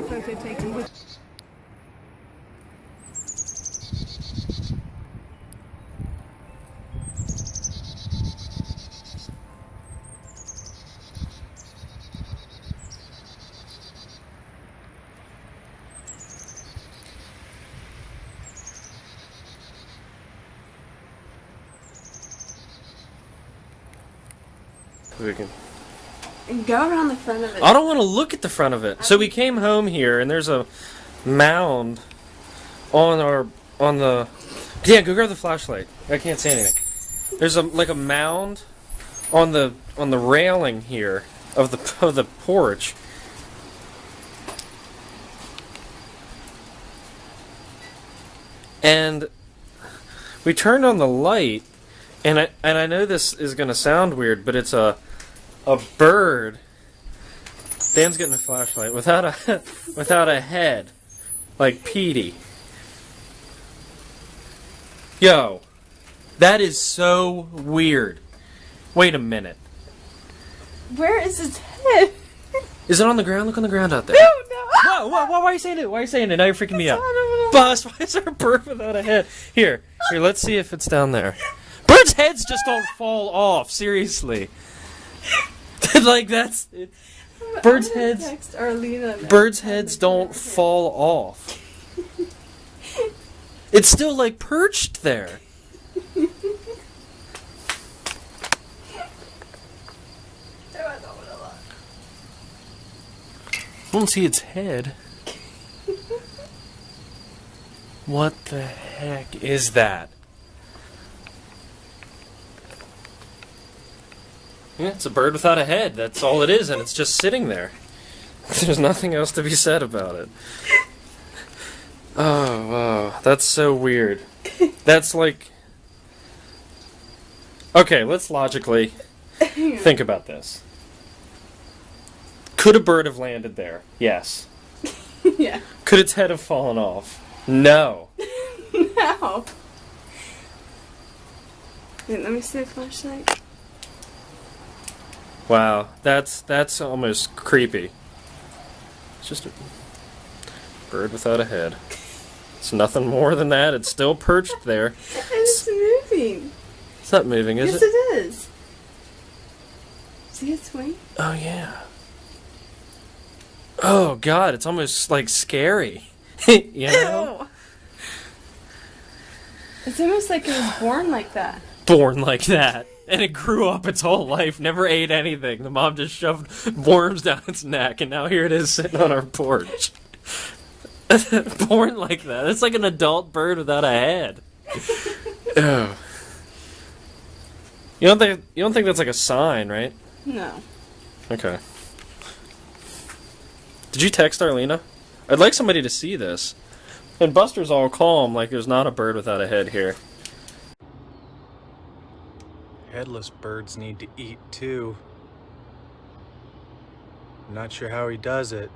photo taken with. We can... Go around the front of it. I don't want to look at the front of it. So we came home here, and there's a mound on the. Yeah, go grab the flashlight. I can't see anything. There's like a mound on the railing here of the porch. And we turned on the light, and I know this is gonna sound weird, but it's a bird. Dan's getting a flashlight without a head, like Petey. Yo, that is so weird. Wait a minute. Where is his head? Is it on the ground? Look on the ground out there. No. Why are you saying it? Why are you saying it? Now you're freaking me out. I Boss, why is there a bird without a head? Here, let's see if it's down there. Birds' heads just don't fall off, seriously. Like, that's... It. Birds' heads don't fall off. It's still, like, perched there. I don't see its head. What the heck is that? Yeah, it's a bird without a head. That's all it is, and it's just sitting there. There's nothing else to be said about it. Oh, wow. That's so weird. That's like... Okay, let's logically think about this. Could a bird have landed there? Yes. Yeah. Could its head have fallen off? No. No. Wait, let me see the flashlight. Wow, that's almost creepy. It's just a bird without a head. It's nothing more than that. It's still perched there. It's moving. It's not moving, is it? Yes, it is. See its wing? Oh, yeah. Oh, God, it's almost, like, scary. You know? Ew. It's almost like it was born like that. Born like that. And it grew up its whole life, never ate anything. The mom just shoved worms down its neck, and now here it is sitting on our porch. Born like that. It's like an adult bird without a head. Oh. You don't think that's like a sign, right? No. Okay. Did you text Arlena? I'd like somebody to see this. And Buster's all calm, like there's not a bird without a head here. Headless birds need to eat too. I'm not sure how he does it.